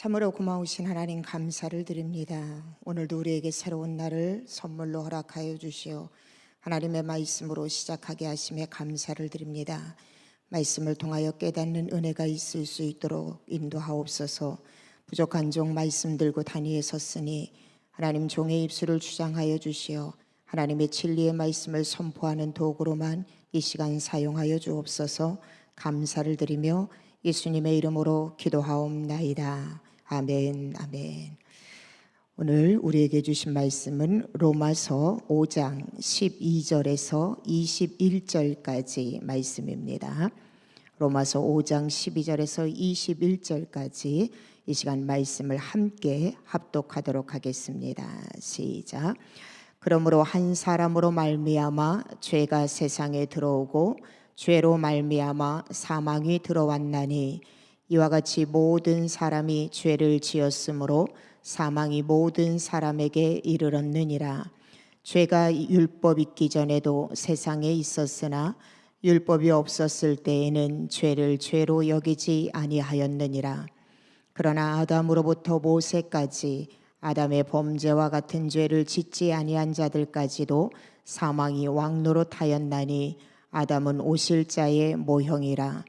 참으로 고마우신 하나님 감사를 드립니다. 오늘도 우리에게 새로운 날을 선물로 허락하여 주시어 하나님의 말씀으로 시작하게 하심에 감사를 드립니다. 말씀을 통하여 깨닫는 은혜가 있을 수 있도록 인도하옵소서. 부족한 종 말씀 들고 단위에 섰으니 하나님 종의 입술을 주장하여 주시어 하나님의 진리의 말씀을 선포하는 도구로만 이 시간 사용하여 주옵소서. 감사를 드리며 예수님의 이름으로 기도하옵나이다. 아멘, 아멘. 오늘 우리에게 주신 말씀은 로마서 5장 12절에서 21절까지 말씀입니다. 로마서 5장 12절에서 21절까지 이 시간 말씀을 함께 합독하도록 하겠습니다. 시작. 그러므로 한 사람으로 말미암아 죄가 세상에 들어오고 죄로 말미암아 사망이 들어왔나니 이와 같이 모든 사람이 죄를 지었으므로 사망이 모든 사람에게 이르렀느니라. 죄가 율법 있기 전에도 세상에 있었으나 율법이 없었을 때에는 죄를 죄로 여기지 아니하였느니라. 그러나 아담으로부터 모세까지 아담의 범죄와 같은 죄를 짓지 아니한 자들까지도 사망이 왕노릇하였나니 아담은 오실 자의 모형이라.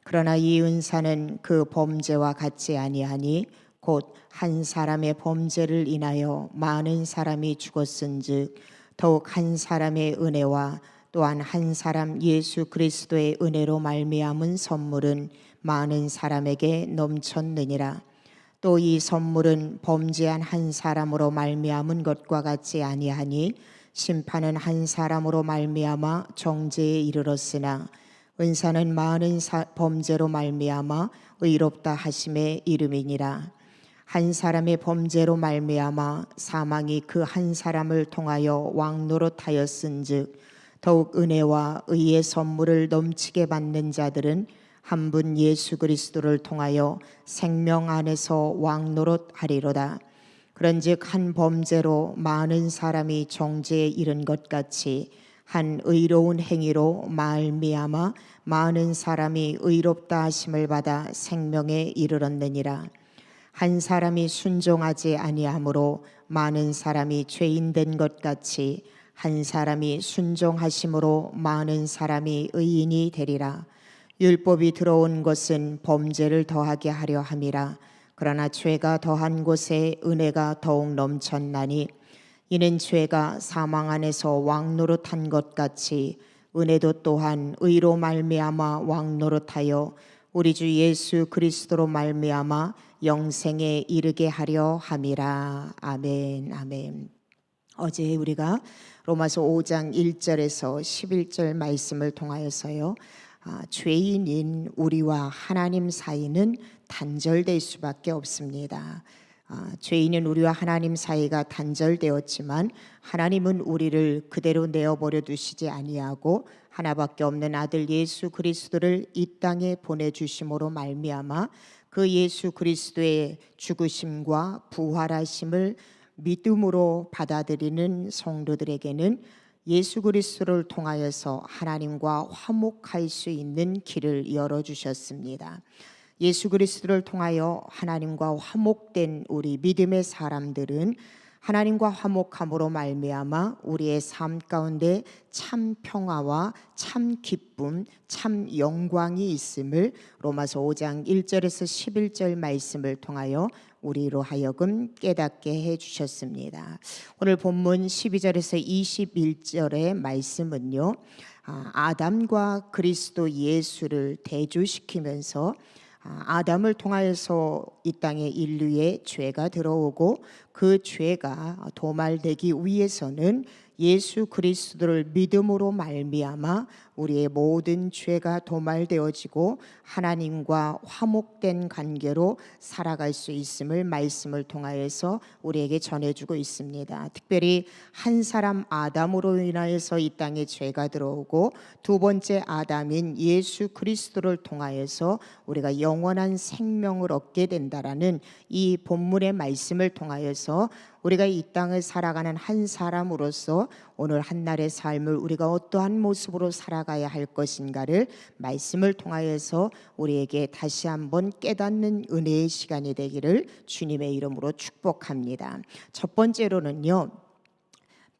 그러나 이 은사는 그 범죄와 같지 아니하니 곧 한 사람의 범죄를 인하여 많은 사람이 죽었은즉 더욱 한 사람의 은혜와 또한 한 사람 예수 그리스도의 은혜로 말미암은 선물은 많은 사람에게 넘쳤느니라. 또 이 선물은 범죄한 한 사람으로 말미암은 것과 같지 아니하니 심판은 한 사람으로 말미암아 정죄에 이르렀으나 은사는 많은 범죄로 말미암아 의롭다 하심의 이름이니라. 한 사람의 범죄로 말미암아 사망이 그 한 사람을 통하여 왕노릇하였은즉 더욱 은혜와 의의 선물을 넘치게 받는 자들은 한 분 예수 그리스도를 통하여 생명 안에서 왕노릇하리로다. 그런즉 한 범죄로 많은 사람이 정죄에 이른 것 같이 한 의로운 행위로 말미암아 많은 사람이 의롭다 하심을 받아 생명에 이르렀느니라. 한 사람이 순종하지 아니하므로 많은 사람이 죄인 된 것 같이 한 사람이 순종하심으로 많은 사람이 의인이 되리라. 율법이 들어온 것은 범죄를 더하게 하려 함이라. 그러나 죄가 더한 곳에 은혜가 더욱 넘쳤나니 이는 죄가 사망 안에서 왕노릇한 것 같이 은혜도 또한 의로 말미암아 왕노릇하여 우리 주 예수 그리스도로 말미암아 영생에 이르게 하려 함이라. 아멘, 아멘. 어제 우리가 로마서 5장 1절에서 11절 말씀을 통하여서요, 죄인인 우리와 하나님 사이는 단절될 수밖에 없습니다. 죄인은 우리와 하나님 사이가 단절되었지만 하나님은 우리를 그대로 내어버려 두시지 아니하고 하나밖에 없는 아들 예수 그리스도를 이 땅에 보내주심으로 말미암아 그 예수 그리스도의 죽으심과 부활하심을 믿음으로 받아들이는 성도들에게는 예수 그리스도를 통하여서 하나님과 화목할 수 있는 길을 열어주셨습니다. 예수 그리스도를 통하여 하나님과 화목된 우리 믿음의 사람들은 하나님과 화목함으로 말미암아 우리의 삶 가운데 참 평화와 참 기쁨, 참 영광이 있음을 로마서 5장 1절에서 11절 말씀을 통하여 우리로 하여금 깨닫게 해주셨습니다. 오늘 본문 12절에서 21절의 말씀은요, 아담과 그리스도 예수를 대조시키면서 아담을 통하여서 이 땅에 인류의 죄가 들어오고 그 죄가 도말되기 위해서는 예수 그리스도를 믿음으로 말미암아 우리의 모든 죄가 도말되어지고 하나님과 화목된 관계로 살아갈 수 있음을 말씀을 통하여서 우리에게 전해주고 있습니다. 특별히 한 사람 아담으로 인하여서 이 땅에 죄가 들어오고 두 번째 아담인 예수 그리스도를 통하여서 우리가 영원한 생명을 얻게 된다라는 이 본문의 말씀을 통하여서 우리가 이 땅을 살아가는 한 사람으로서 오늘 한날의 삶을 우리가 어떠한 모습으로 살아가야 할 것인가를 말씀을 통하여서 우리에게 다시 한번 깨닫는 은혜의 시간이 되기를 주님의 이름으로 축복합니다. 첫 번째로는요,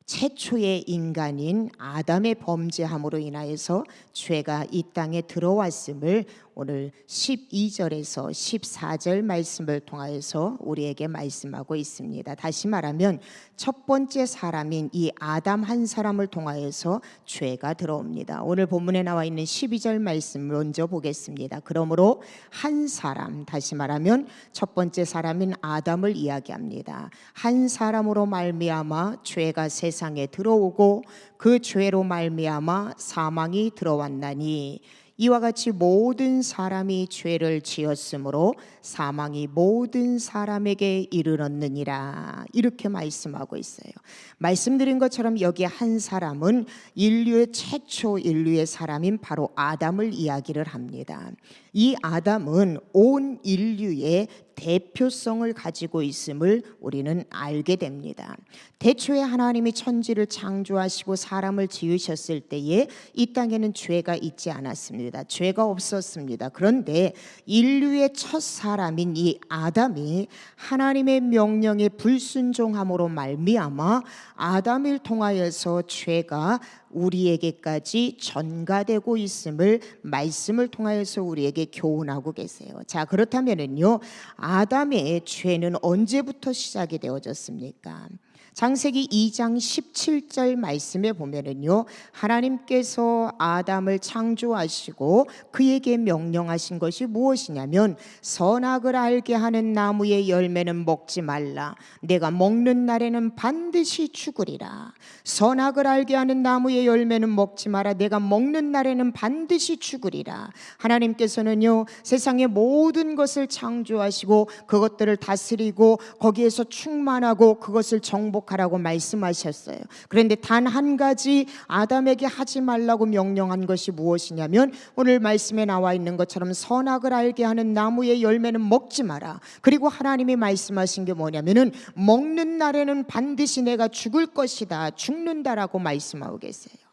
최초의 인간인 아담의 범죄함으로 인하여서 죄가 이 땅에 들어왔음을 오늘 12절에서 14절 말씀을 통하여서 우리에게 말씀하고 있습니다. 다시 말하면 첫 번째 사람인 이 아담 한 사람을 통하여서 죄가 들어옵니다. 오늘 본문에 나와 있는 12절 말씀 먼저 보겠습니다. 그러므로 한 사람, 다시 말하면 첫 번째 사람인 아담을 이야기합니다. 한 사람으로 말미암아 죄가 세상에 들어오고 그 죄로 말미암아 사망이 들어왔나니 이와 같이 모든 사람이 죄를 지었으므로 사망이 모든 사람에게 이르렀느니라. 이렇게 말씀하고 있어요. 말씀드린 것처럼 여기 한 사람은 인류의 최초 인류의 사람인 바로 아담을 이야기를 합니다. 이 아담은 온 인류의 대표성을 가지고 있음을 우리는 알게 됩니다. 대초에 하나님이 천지를 창조하시고 사람을 지으셨을 때에 이 땅에는 죄가 있지 않았습니다. 죄가 없었습니다. 그런데 인류의 첫 사람인 이 아담이 하나님의 명령에 불순종함으로 말미암아 아담을 통하여서 죄가 우리에게까지 전가되고 있음을 말씀을 통하여서 우리에게 교훈하고 계세요. 자, 그렇다면은요, 아담의 죄는 언제부터 시작이 되어졌습니까? 창세기 2장 17절 말씀에 보면은요, 하나님께서 아담을 창조하시고 그에게 명령하신 것이 무엇이냐면 선악을 알게 하는 나무의 열매는 먹지 말라. 내가 먹는 날에는 반드시 죽으리라. 선악을 알게 하는 나무의 열매는 먹지 마라. 내가 먹는 날에는 반드시 죽으리라. 하나님께서는요, 세상의 모든 것을 창조하시고 그것들을 다스리고 거기에서 충만하고 그것을 정복하라고 말씀하셨어요. 그런데 단 한 가지 아담에게 하지 말라고 명령한 것이 무엇이냐면 오늘 말씀에 나와 있는 것처럼 선악을 알게 하는 나무의 열매는 먹지 마라. 그리고 하나님이 말씀하신 게 뭐냐면은 먹는 날에는 반드시 내가 죽을 것이다, 죽는다라고 말씀하고 계세요.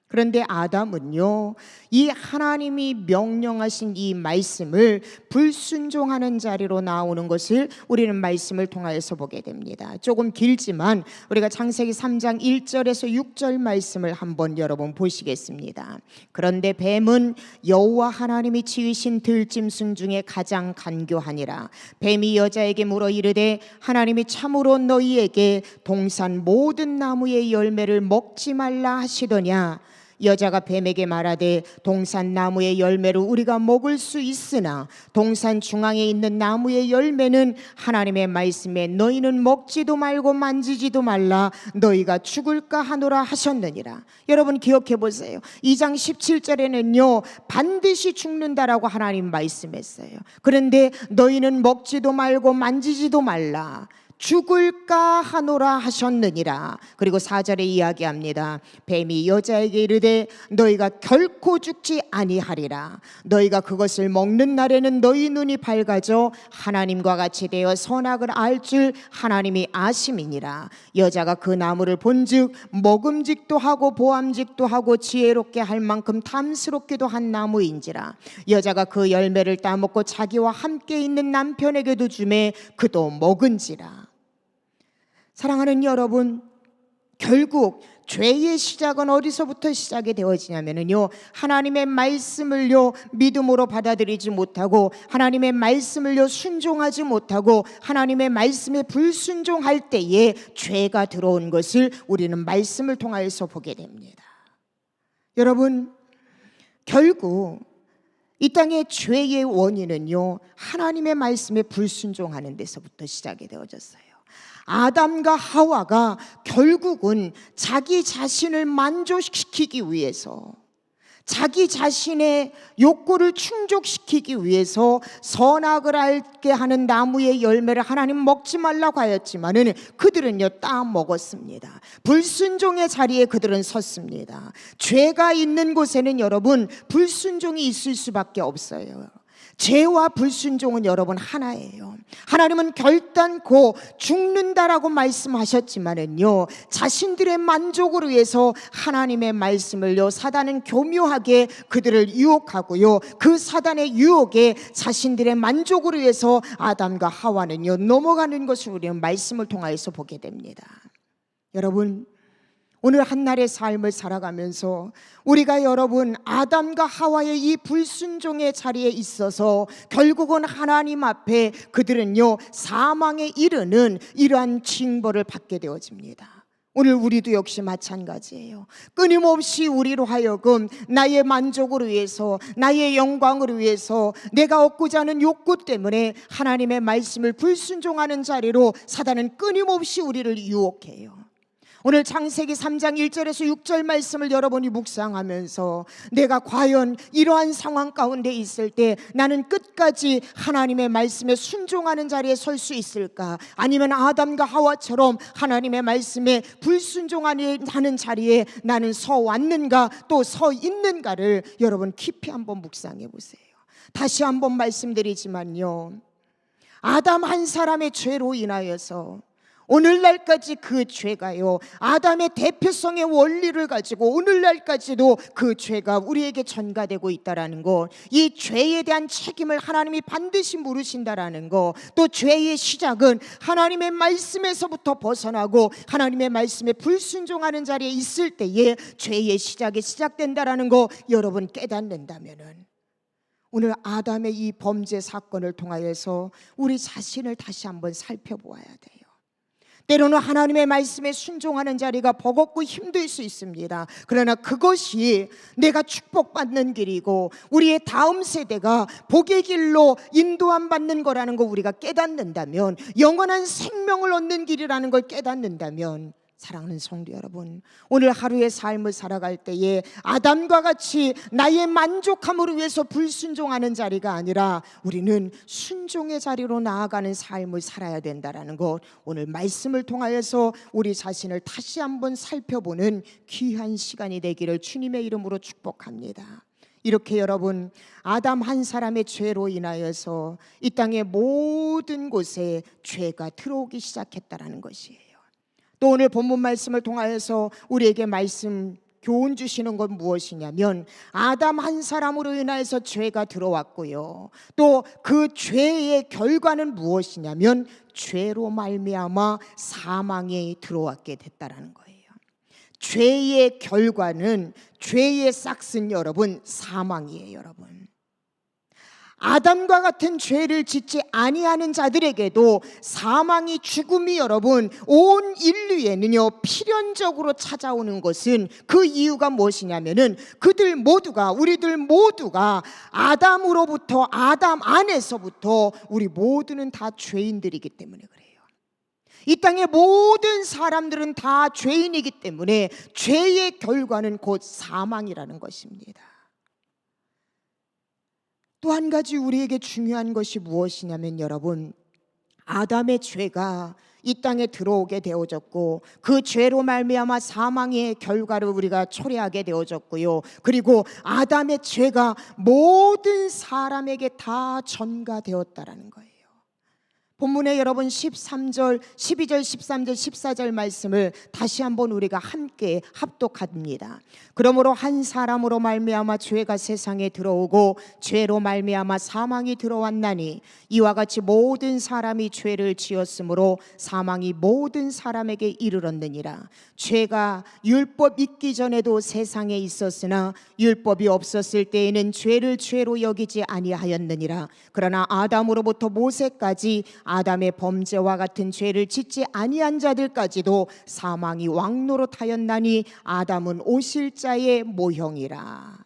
그런데 아담은요, 이 하나님이 명령하신 이 말씀을 불순종하는 자리로 나오는 것을 우리는 말씀을 통하여서 보게 됩니다. 조금 길지만 우리가 창세기 3장 1절에서 6절 말씀을 한번 여러분 보시겠습니다. 그런데 뱀은 여호와 하나님이 지으신 들짐승 중에 가장 간교하니라. 뱀이 여자에게 물어 이르되 하나님이 참으로 너희에게 동산 모든 나무의 열매를 먹지 말라 하시더냐. 여자가 뱀에게 말하되 동산 나무의 열매로 우리가 먹을 수 있으나 동산 중앙에 있는 나무의 열매는 하나님의 말씀에 너희는 먹지도 말고 만지지도 말라 너희가 죽을까 하노라 하셨느니라. 여러분 기억해 보세요. 2장 17절에는요 반드시 죽는다라고 하나님 말씀했어요. 그런데 너희는 먹지도 말고 만지지도 말라 죽을까 하노라 하셨느니라. 그리고 4절에 이야기합니다. 뱀이 여자에게 이르되 너희가 결코 죽지 아니하리라. 너희가 그것을 먹는 날에는 너희 눈이 밝아져 하나님과 같이 되어 선악을 알 줄 하나님이 아심이니라. 여자가 그 나무를 본즉 먹음직도 하고 보암직도 하고 지혜롭게 할 만큼 탐스럽기도 한 나무인지라. 여자가 그 열매를 따먹고 자기와 함께 있는 남편에게도 주매 그도 먹은지라. 사랑하는 여러분, 결국 죄의 시작은 어디서부터 시작이 되어지냐면요 하나님의 말씀을요 믿음으로 받아들이지 못하고 하나님의 말씀을요 순종하지 못하고 하나님의 말씀에 불순종할 때에 죄가 들어온 것을 우리는 말씀을 통하여서 보게 됩니다. 여러분, 결국 이 땅의 죄의 원인은요 하나님의 말씀에 불순종하는 데서부터 시작이 되어졌어요. 아담과 하와가 결국은 자기 자신을 만족시키기 위해서 자기 자신의 욕구를 충족시키기 위해서 선악을 알게 하는 나무의 열매를 하나님 먹지 말라고 하였지만은 그들은요 따먹었습니다. 불순종의 자리에 그들은 섰습니다. 죄가 있는 곳에는 여러분 불순종이 있을 수밖에 없어요. 죄와 불순종은 여러분 하나예요. 하나님은 결단코 죽는다라고 말씀하셨지만은요, 자신들의 만족을 위해서 하나님의 말씀을요, 사단은 교묘하게 그들을 유혹하고요, 그 사단의 유혹에 자신들의 만족을 위해서 아담과 하와는요 넘어가는 것을 우리는 말씀을 통하여서 보게 됩니다. 여러분, 오늘 한날의 삶을 살아가면서 우리가 여러분 아담과 하와의 이 불순종의 자리에 있어서 결국은 하나님 앞에 그들은요 사망에 이르는 이러한 징벌을 받게 되어집니다. 오늘 우리도 역시 마찬가지예요. 끊임없이 우리로 하여금 나의 만족을 위해서, 나의 영광을 위해서, 내가 얻고자 하는 욕구 때문에 하나님의 말씀을 불순종하는 자리로 사단은 끊임없이 우리를 유혹해요. 오늘 창세기 3장 1절에서 6절 말씀을 여러분이 묵상하면서 내가 과연 이러한 상황 가운데 있을 때 나는 끝까지 하나님의 말씀에 순종하는 자리에 설 수 있을까? 아니면 아담과 하와처럼 하나님의 말씀에 불순종하는 자리에 나는 서 왔는가, 또 서 있는가를 여러분 깊이 한번 묵상해 보세요. 다시 한번 말씀드리지만요, 아담 한 사람의 죄로 인하여서 오늘날까지 그 죄가요 아담의 대표성의 원리를 가지고 오늘날까지도 그 죄가 우리에게 전가되고 있다라는 것, 이 죄에 대한 책임을 하나님이 반드시 물으신다라는 것, 또 죄의 시작은 하나님의 말씀에서부터 벗어나고 하나님의 말씀에 불순종하는 자리에 있을 때에 죄의 시작이 시작된다라는 것 여러분 깨닫는다면은 오늘 아담의 이 범죄 사건을 통하여서 우리 자신을 다시 한번 살펴보아야 돼요. 때로는 하나님의 말씀에 순종하는 자리가 버겁고 힘들 수 있습니다. 그러나 그것이 내가 축복받는 길이고 우리의 다음 세대가 복의 길로 인도함 받는 거라는 거 우리가 깨닫는다면, 영원한 생명을 얻는 길이라는 걸 깨닫는다면, 사랑하는 성도 여러분, 오늘 하루의 삶을 살아갈 때에 아담과 같이 나의 만족함을 위해서 불순종하는 자리가 아니라 우리는 순종의 자리로 나아가는 삶을 살아야 된다는 것, 오늘 말씀을 통하여서 우리 자신을 다시 한번 살펴보는 귀한 시간이 되기를 주님의 이름으로 축복합니다. 이렇게 여러분, 아담 한 사람의 죄로 인하여서 이 땅의 모든 곳에 죄가 들어오기 시작했다는 것이에요. 또 오늘 본문 말씀을 통하여서 우리에게 말씀 교훈 주시는 건 무엇이냐면, 아담 한 사람으로 인하여서 죄가 들어왔고요, 또 그 죄의 결과는 무엇이냐면 죄로 말미암아 사망에 들어왔게 됐다라는 거예요. 죄의 결과는, 죄의 싹슨 여러분 사망이에요. 여러분, 아담과 같은 죄를 짓지 아니하는 자들에게도 사망이, 죽음이 여러분 온 인류에는요 필연적으로 찾아오는 것은 그 이유가 무엇이냐면은 그들 모두가, 우리들 모두가 아담으로부터, 아담 안에서부터 우리 모두는 다 죄인들이기 때문에 그래요. 이 땅의 모든 사람들은 다 죄인이기 때문에 죄의 결과는 곧 사망이라는 것입니다. 또 한 가지 우리에게 중요한 것이 무엇이냐면 여러분, 아담의 죄가 이 땅에 들어오게 되어졌고 그 죄로 말미암아 사망의 결과를 우리가 초래하게 되어졌고요, 그리고 아담의 죄가 모든 사람에게 다 전가되었다라는 거예요. 본문에 여러분 13절, 12절, 13절, 14절 말씀을 다시 한번 우리가 함께 합독합니다. 그러므로 한 사람으로 말미암아 죄가 세상에 들어오고 죄로 말미암아 사망이 들어왔나니 이와 같이 모든 사람이 죄를 지었으므로 사망이 모든 사람에게 이르렀느니라. 죄가 율법 있기 전에도 세상에 있었으나 율법이 없었을 때에는 죄를 죄로 여기지 아니하였느니라. 그러나 아담으로부터 모세까지 아담의 범죄와 같은 죄를 짓지 아니한 자들까지도 사망이 왕노릇하였나니 아담은 오실 자의 모형이라.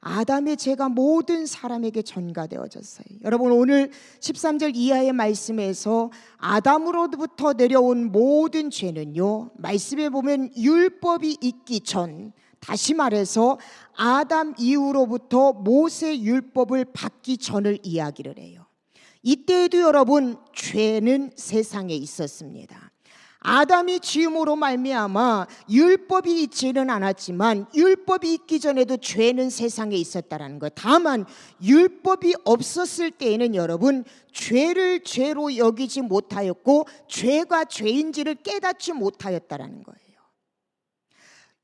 아담의 죄가 모든 사람에게 전가되어졌어요. 여러분, 오늘 13절 이하의 말씀에서 아담으로부터 내려온 모든 죄는요, 말씀에 보면 율법이 있기 전, 다시 말해서 아담 이후로부터 모세 율법을 받기 전을 이야기를 해요. 이때에도 여러분 죄는 세상에 있었습니다. 아담이 지음으로 말미암아 율법이 있지는 않았지만 율법이 있기 전에도 죄는 세상에 있었다라는 것. 다만 율법이 없었을 때에는 여러분, 죄를 죄로 여기지 못하였고 죄가 죄인지를 깨닫지 못하였다라는 거예요.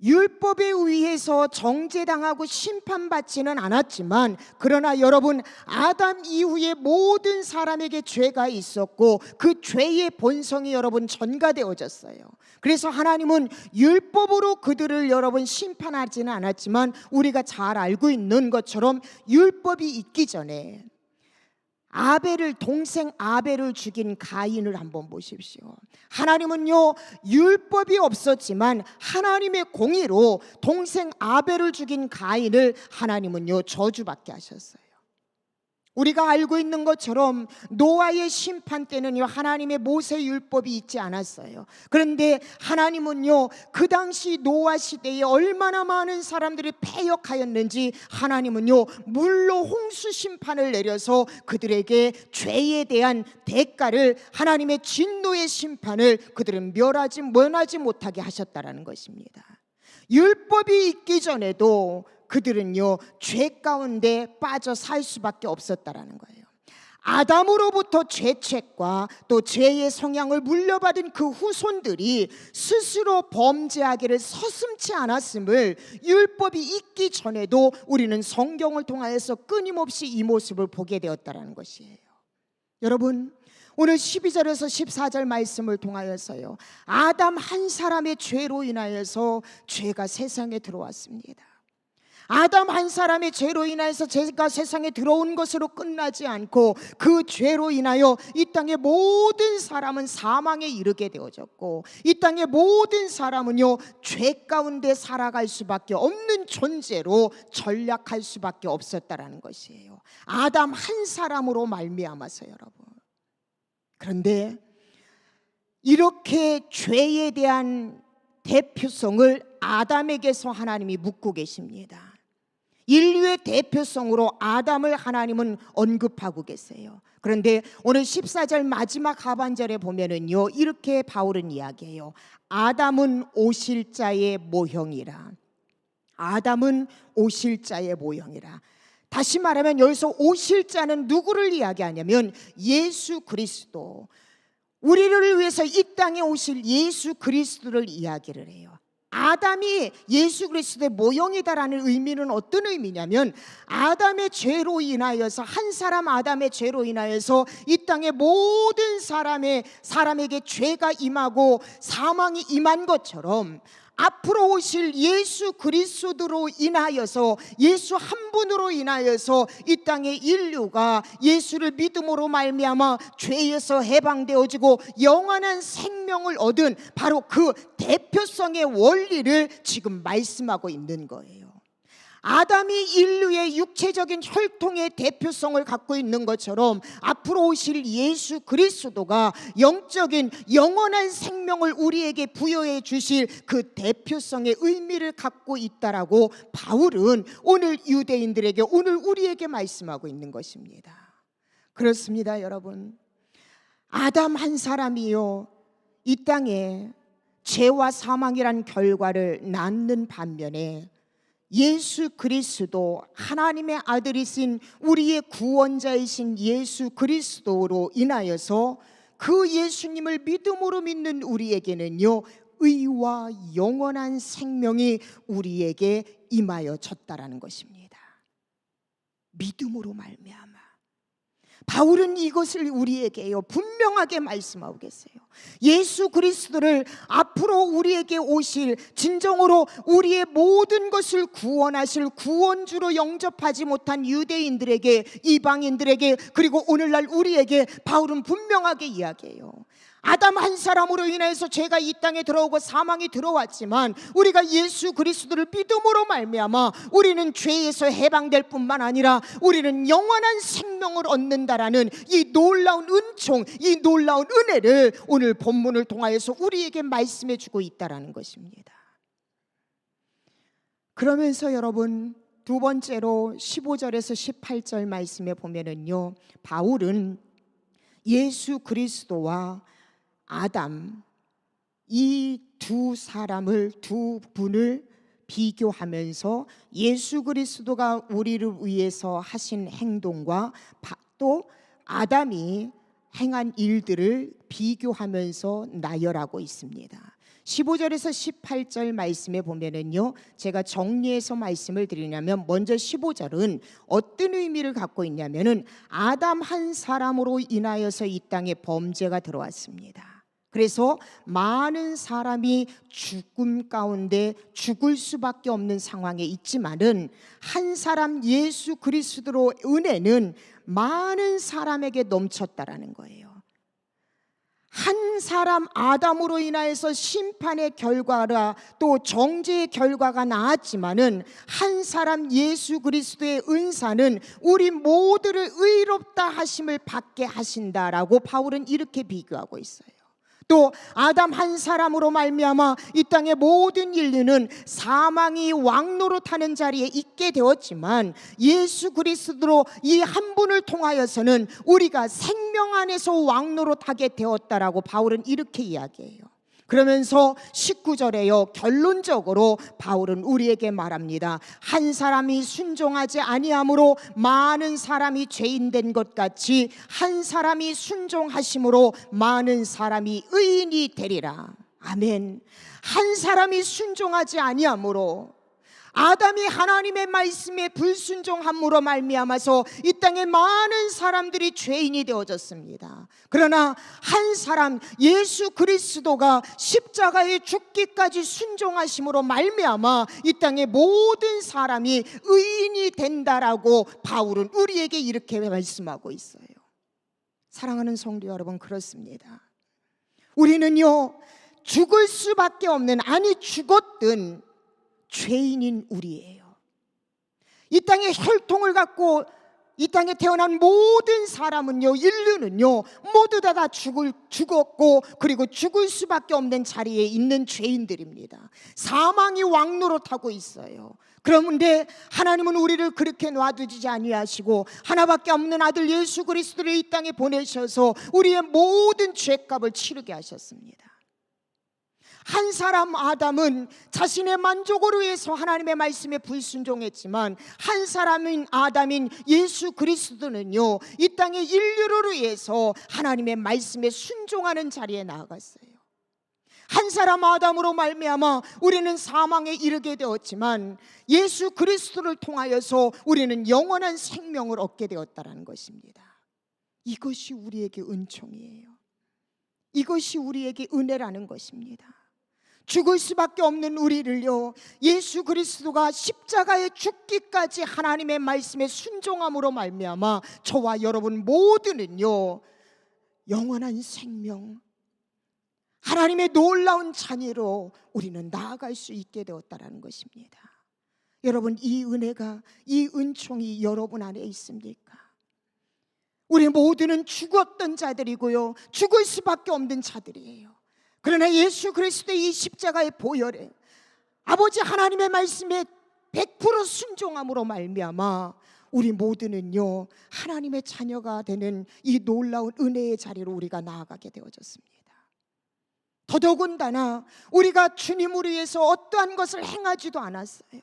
율법에 의해서 정죄당하고 심판받지는 않았지만, 그러나 여러분, 아담 이후에 모든 사람에게 죄가 있었고 그 죄의 본성이 여러분 전가되어졌어요. 그래서 하나님은 율법으로 그들을 여러분 심판하지는 않았지만, 우리가 잘 알고 있는 것처럼 율법이 있기 전에 동생 아벨을 죽인 가인을 한번 보십시오. 하나님은요, 율법이 없었지만 하나님의 공의로 동생 아벨을 죽인 가인을 하나님은요 저주받게 하셨어요. 우리가 알고 있는 것처럼 노아의 심판 때는요 하나님의 모세 율법이 있지 않았어요. 그런데 하나님은요 그 당시 노아 시대에 얼마나 많은 사람들이 패역하였는지 하나님은요 물로 홍수 심판을 내려서 그들에게 죄에 대한 대가를, 하나님의 진노의 심판을 그들은 면하지 못하게 하셨다라는 것입니다. 율법이 있기 전에도 그들은요 죄 가운데 빠져 살 수밖에 없었다라는 거예요. 아담으로부터 죄책과 또 죄의 성향을 물려받은 그 후손들이 스스로 범죄하기를 서슴지 않았음을 율법이 있기 전에도 우리는 성경을 통하여서 끊임없이 이 모습을 보게 되었다라는 것이에요. 여러분, 오늘 12절에서 14절 말씀을 통하여서요 아담 한 사람의 죄로 인하여서 죄가 세상에 들어왔습니다. 아담 한 사람의 죄로 인하여서 죄가 세상에 들어온 것으로 끝나지 않고 그 죄로 인하여 이 땅의 모든 사람은 사망에 이르게 되어졌고, 이 땅의 모든 사람은요 죄 가운데 살아갈 수밖에 없는 존재로 전락할 수밖에 없었다라는 것이에요. 아담 한 사람으로 말미암아서 여러분. 그런데 이렇게 죄에 대한 대표성을 아담에게서 하나님이 묻고 계십니다. 인류의 대표성으로 아담을 하나님은 언급하고 계세요. 그런데 오늘 14절 마지막 하반절에 보면은요 이렇게 바울은 이야기해요. 아담은 오실자의 모형이라. 아담은 오실자의 모형이라. 다시 말하면 여기서 오실자는 누구를 이야기하냐면 예수 그리스도, 우리를 위해서 이 땅에 오실 예수 그리스도를 이야기를 해요. 아담이 예수 그리스도의 모형이다라는 의미는 어떤 의미냐면, 아담의 죄로 인하여서, 한 사람 아담의 죄로 인하여서 이 땅의 모든 사람에게 죄가 임하고 사망이 임한 것처럼 앞으로 오실 예수 그리스도로 인하여서, 예수 한 분으로 인하여서 이 땅의 인류가 예수를 믿음으로 말미암아 죄에서 해방되어지고 영원한 생명을 얻은 바로 그 대표성의 원리를 지금 말씀하고 있는 거예요. 아담이 인류의 육체적인 혈통의 대표성을 갖고 있는 것처럼 앞으로 오실 예수 그리스도가 영적인 영원한 생명을 우리에게 부여해 주실 그 대표성의 의미를 갖고 있다라고 바울은 오늘 유대인들에게, 오늘 우리에게 말씀하고 있는 것입니다. 그렇습니다, 여러분. 아담 한 사람이요 이 땅에 죄와 사망이란 결과를 낳는 반면에 예수 그리스도, 하나님의 아들이신 우리의 구원자이신 예수 그리스도로 인하여서 그 예수님을 믿음으로 믿는 우리에게는요 의와 영원한 생명이 우리에게 임하여졌다라는 것입니다. 믿음으로 말미암아. 바울은 이것을 우리에게요 분명하게 말씀하고 계세요. 예수 그리스도를 앞으로 우리에게 오실, 진정으로 우리의 모든 것을 구원하실 구원주로 영접하지 못한 유대인들에게, 이방인들에게, 그리고 오늘날 우리에게 바울은 분명하게 이야기해요. 아담 한 사람으로 인해서 죄가 이 땅에 들어오고 사망이 들어왔지만 우리가 예수 그리스도를 믿음으로 말미암아 우리는 죄에서 해방될 뿐만 아니라 우리는 영원한 생명을 얻는다라는 이 놀라운 은총, 이 놀라운 은혜를 오늘 본문을 통하여서 우리에게 말씀해 주고 있다라는 것입니다. 그러면서 여러분, 두 번째로 15절에서 18절 말씀에 보면은요 바울은 예수 그리스도와 아담, 이 두 사람을, 두 분을 비교하면서 예수 그리스도가 우리를 위해서 하신 행동과 또 아담이 행한 일들을 비교하면서 나열하고 있습니다. 15절에서 18절 말씀에 보면은요, 제가 정리해서 말씀을 드리냐면, 먼저 15절은 어떤 의미를 갖고 있냐면은 아담 한 사람으로 인하여서 이 땅에 범죄가 들어왔습니다. 그래서 많은 사람이 죽음 가운데 죽을 수밖에 없는 상황에 있지만은 한 사람 예수 그리스도로 은혜는 많은 사람에게 넘쳤다라는 거예요. 한 사람 아담으로 인하여서 심판의 결과라 또 정죄의 결과가 나왔지만은 한 사람 예수 그리스도의 은사는 우리 모두를 의롭다 하심을 받게 하신다라고 바울은 이렇게 비교하고 있어요. 또 아담 한 사람으로 말미암아 이 땅의 모든 인류는 사망이 왕노릇하는 자리에 있게 되었지만 예수 그리스도로 이 한 분을 통하여서는 우리가 생명 안에서 왕노릇하게 되었다라고 바울은 이렇게 이야기해요. 그러면서 19절에요, 결론적으로 바울은 우리에게 말합니다. 한 사람이 순종하지 아니함으로 많은 사람이 죄인된 것 같이 한 사람이 순종하심으로 많은 사람이 의인이 되리라. 아멘. 한 사람이 순종하지 아니함으로, 아담이 하나님의 말씀에 불순종함으로 말미암아서 이 땅에 많은 사람들이 죄인이 되어졌습니다. 그러나 한 사람 예수 그리스도가 십자가에 죽기까지 순종하심으로 말미암아 이 땅의 모든 사람이 의인이 된다라고 바울은 우리에게 이렇게 말씀하고 있어요. 사랑하는 성도 여러분, 그렇습니다. 우리는요, 죽을 수밖에 없는, 아니 죽었든 죄인인 우리예요. 이 땅에 혈통을 갖고 이 땅에 태어난 모든 사람은요, 인류는요, 모두 다 죽었고 그리고 죽을 수밖에 없는 자리에 있는 죄인들입니다. 사망이 왕노릇하고 있어요. 그런데 하나님은 우리를 그렇게 놔두지 아니하시고 하나밖에 없는 아들 예수 그리스도를 이 땅에 보내셔서 우리의 모든 죄값을 치르게 하셨습니다. 한 사람 아담은 자신의 만족을 위해서 하나님의 말씀에 불순종했지만 한 사람인 아담인 예수 그리스도는요, 이 땅의 인류를 위해서 하나님의 말씀에 순종하는 자리에 나아갔어요. 한 사람 아담으로 말미암아 우리는 사망에 이르게 되었지만 예수 그리스도를 통하여서 우리는 영원한 생명을 얻게 되었다는 것입니다. 이것이 우리에게 은총이에요. 이것이 우리에게 은혜라는 것입니다. 죽을 수밖에 없는 우리를요, 예수 그리스도가 십자가에 죽기까지 하나님의 말씀에 순종함으로 말미암아 저와 여러분 모두는요, 영원한 생명, 하나님의 놀라운 자녀로 우리는 나아갈 수 있게 되었다는 것입니다. 여러분, 이 은혜가, 이 은총이 여러분 안에 있습니까? 우리 모두는 죽었던 자들이고요, 죽을 수밖에 없는 자들이에요. 그러나 예수 그리스도의 이 십자가의 보혈에 아버지 하나님의 말씀에 100% 순종함으로 말미암아 우리 모두는요, 하나님의 자녀가 되는 이 놀라운 은혜의 자리로 우리가 나아가게 되어졌습니다. 더더군다나 우리가 주님을 위해서 어떠한 것을 행하지도 않았어요.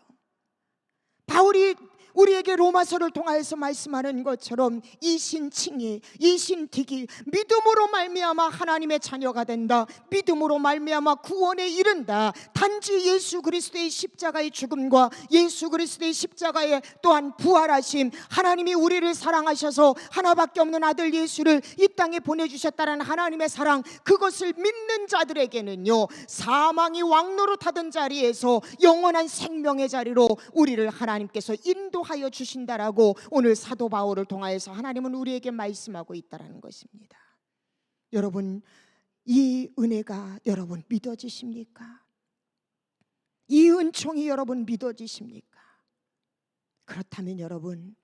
바울이 우리에게 로마서를 통하여서 말씀하는 것처럼 이신칭의, 이신득이 믿음으로 말미암아 하나님의 자녀가 된다, 믿음으로 말미암아 구원에 이른다. 단지 예수 그리스도의 십자가의 죽음과 예수 그리스도의 십자가의 또한 부활하심, 하나님이 우리를 사랑하셔서 하나밖에 없는 아들 예수를 이 땅에 보내주셨다는 하나님의 사랑, 그것을 믿는 자들에게는요, 사망이 왕노릇하던 자리에서 영원한 생명의 자리로 우리를 하나님께서 인도하여 주신다라고 오늘 사도 바울을 통하여서 하나님은 우리에게 말씀하고 있다라는 것입니다. 여러분, 이 은혜가 여러분 믿어지십니까? 이 은총이 여러분 믿어지십니까? 그렇다면 여러분,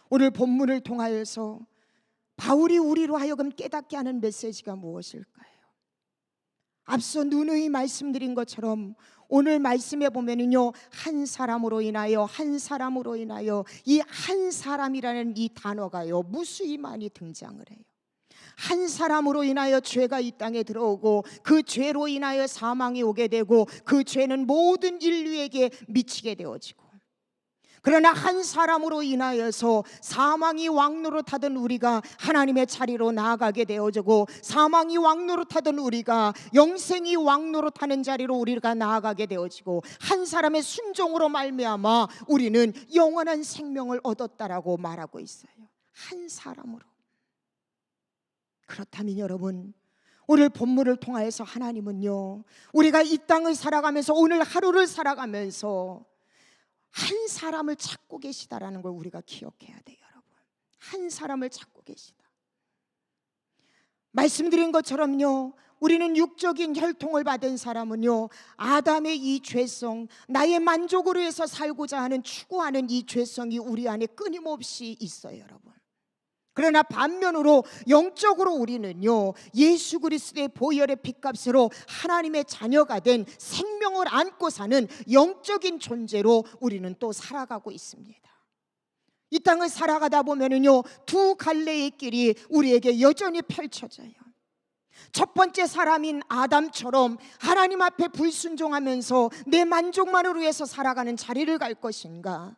오늘 본문을 통하여서 바울이 우리로 하여금 깨닫게 하는 메시지가 무엇일까요? 앞서 누누이 말씀드린 것처럼 오늘 말씀에 보면은요, 한 사람으로 인하여, 한 사람으로 인하여, 이 한 사람이라는 이 단어가요 무수히 많이 등장을 해요. 한 사람으로 인하여 죄가 이 땅에 들어오고 그 죄로 인하여 사망이 오게 되고 그 죄는 모든 인류에게 미치게 되어지고, 그러나 한 사람으로 인하여서 사망이 왕노릇하던 우리가 하나님의 자리로 나아가게 되어지고, 사망이 왕노릇하던 우리가 영생이 왕노릇하는 자리로 우리가 나아가게 되어지고, 한 사람의 순종으로 말미암아 우리는 영원한 생명을 얻었다라고 말하고 있어요. 한 사람으로. 그렇다면 여러분, 오늘 본문을 통하여서 하나님은요, 우리가 이 땅을 살아가면서, 오늘 하루를 살아가면서 한 사람을 찾고 계시다라는 걸 우리가 기억해야 돼요, 여러분. 한 사람을 찾고 계시다. 말씀드린 것처럼요, 우리는 육적인 혈통을 받은 사람은요, 아담의 이 죄성, 나의 만족으로 해서 살고자 하는, 추구하는 이 죄성이 우리 안에 끊임없이 있어요, 여러분. 그러나 반면으로 영적으로 우리는요, 예수 그리스도의 보혈의 피값으로 하나님의 자녀가 된 생명을 안고 사는 영적인 존재로 우리는 또 살아가고 있습니다. 이 땅을 살아가다 보면은요, 두 갈래의 길이 우리에게 여전히 펼쳐져요. 첫 번째 사람인 아담처럼 하나님 앞에 불순종하면서 내 만족만을 위해서 살아가는 자리를 갈 것인가,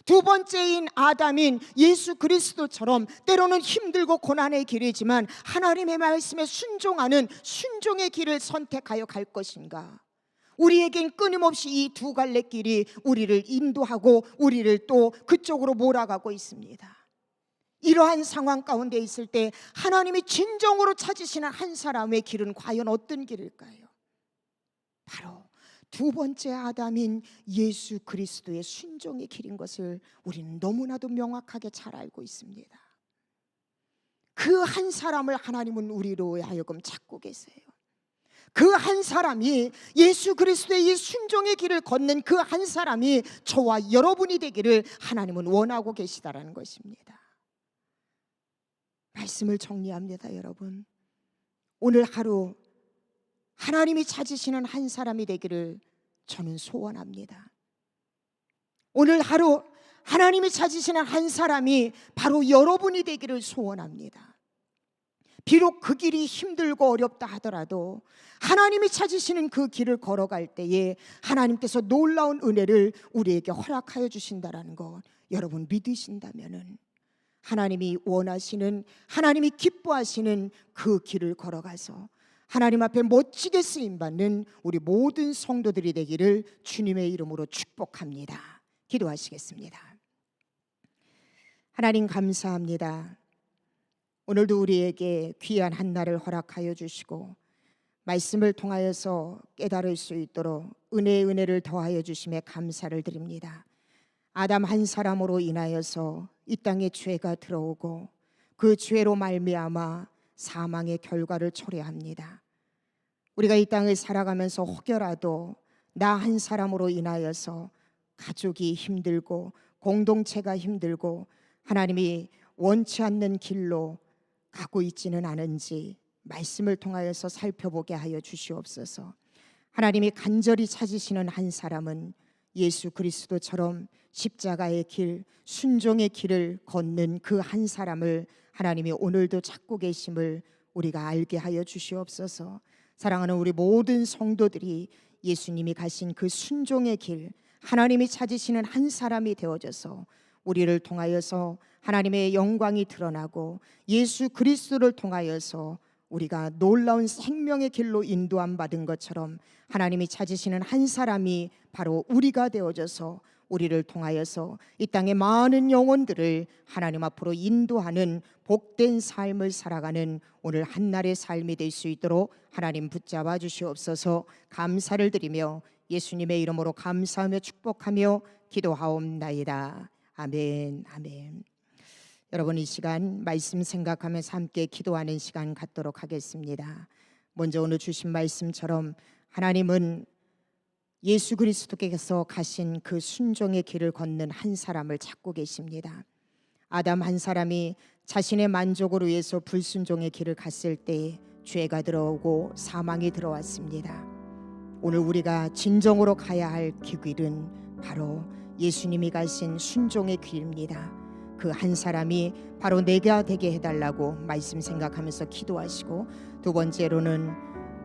두 번째인 아담인 예수 그리스도처럼 때로는 힘들고 고난의 길이지만 하나님의 말씀에 순종하는 순종의 길을 선택하여 갈 것인가. 우리에겐 끊임없이 이 두 갈래 길이 우리를 인도하고 우리를 또 그쪽으로 몰아가고 있습니다. 이러한 상황 가운데 있을 때 하나님이 진정으로 찾으시는 한 사람의 길은 과연 어떤 길일까요? 바로 두 번째 아담인 예수 그리스도의 순종의 길인 것을 우리는 너무나도 명확하게 잘 알고 있습니다. 그 한 사람을 하나님은 우리로 하여금 찾고 계세요. 그 한 사람이, 예수 그리스도의 이 순종의 길을 걷는 그 한 사람이 저와 여러분이 되기를 하나님은 원하고 계시다라는 것입니다. 말씀을 정리합니다, 여러분. 오늘 하루 하나님이 찾으시는 한 사람이 되기를 저는 소원합니다. 오늘 하루 하나님이 찾으시는 한 사람이 바로 여러분이 되기를 소원합니다. 비록 그 길이 힘들고 어렵다 하더라도 하나님이 찾으시는 그 길을 걸어갈 때에 하나님께서 놀라운 은혜를 우리에게 허락하여 주신다는 것, 여러분 믿으신다면은 하나님이 원하시는, 하나님이 기뻐하시는 그 길을 걸어가서 하나님 앞에 멋지게 쓰임받는 우리 모든 성도들이 되기를 주님의 이름으로 축복합니다. 기도하시겠습니다. 하나님 감사합니다. 오늘도 우리에게 귀한 한날을 허락하여 주시고 말씀을 통하여서 깨달을 수 있도록 은혜의 은혜를 더하여 주심에 감사를 드립니다. 아담 한 사람으로 인하여서 이 땅에 죄가 들어오고 그 죄로 말미암아 사망의 결과를 초래합니다. 우리가 이 땅을 살아가면서 혹여라도 나 한 사람으로 인하여서 가족이 힘들고 공동체가 힘들고 하나님이 원치 않는 길로 가고 있지는 않은지 말씀을 통하여서 살펴보게 하여 주시옵소서. 하나님이 간절히 찾으시는 한 사람은 예수 그리스도처럼 십자가의 길, 순종의 길을 걷는 그 한 사람을 하나님이 오늘도 찾고 계심을 우리가 알게 하여 주시옵소서. 사랑하는 우리 모든 성도들이 예수님이 가신 그 순종의 길, 하나님이 찾으시는 한 사람이 되어져서 우리를 통하여서 하나님의 영광이 드러나고 예수 그리스도를 통하여서 우리가 놀라운 생명의 길로 인도함 받은 것처럼 하나님이 찾으시는 한 사람이 바로 우리가 되어져서 우리를 통하여서 이 땅의 많은 영혼들을 하나님 앞으로 인도하는 복된 삶을 살아가는 오늘 한날의 삶이 될 수 있도록 하나님 붙잡아 주시옵소서. 감사를 드리며 예수님의 이름으로 감사하며 축복하며 기도하옵나이다. 아멘, 아멘. 여러분, 이 시간 말씀 생각하면서 함께 기도하는 시간 갖도록 하겠습니다. 먼저 오늘 주신 말씀처럼 하나님은 예수 그리스도께서 가신 그 순종의 길을 걷는 한 사람을 찾고 계십니다. 아담 한 사람이 자신의 만족을 위해서 불순종의 길을 갔을 때 죄가 들어오고 사망이 들어왔습니다. 오늘 우리가 진정으로 가야 할 그 길은 바로 예수님이 가신 순종의 길입니다. 그 한 사람이 바로 내가 되게 해달라고 말씀 생각하면서 기도하시고, 두 번째로는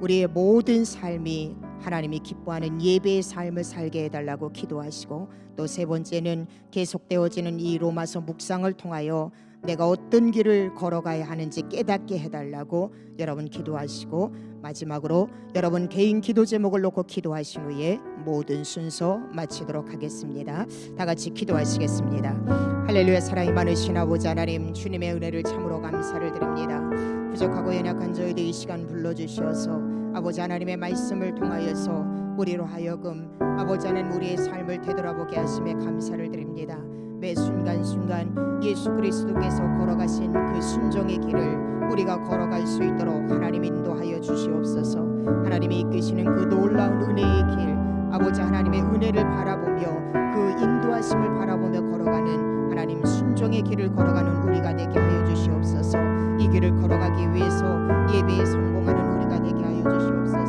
우리의 모든 삶이 하나님이 기뻐하는 예배의 삶을 살게 해달라고 기도하시고, 또 세 번째는 계속되어지는 이 로마서 묵상을 통하여 내가 어떤 길을 걸어가야 하는지 깨닫게 해달라고 여러분 기도하시고, 마지막으로 여러분 개인 기도 제목을 놓고 기도하신 후에 모든 순서 마치도록 하겠습니다. 다 같이 기도하시겠습니다. 할렐루야. 사랑이 많으신 아버지 하나님, 주님의 은혜를 참으로 감사를 드립니다. 부족하고 연약한 저희들 이 시간 불러주셔서 아버지 하나님의 말씀을 통하여서 우리로 하여금 아버지 하나님 우리의 삶을 되돌아보게 하심에 감사를 드립니다. 매 순간순간 예수 그리스도께서 걸어가신 그 순종의 길을 우리가 걸어갈 수 있도록 하나님 인도하여 주시옵소서. 하나님이 이끄시는 그 놀라운 은혜의 길, 아버지 하나님의 은혜를 바라보며 그 인도하심을 바라보며 걸어가는 하나님 순종의 길을 걸어가는 우리가 되게 하여 주시옵소서. 이 길을 걸어가기 위해서 예배에 성공하는 우리가 되게 하여 주시옵소서.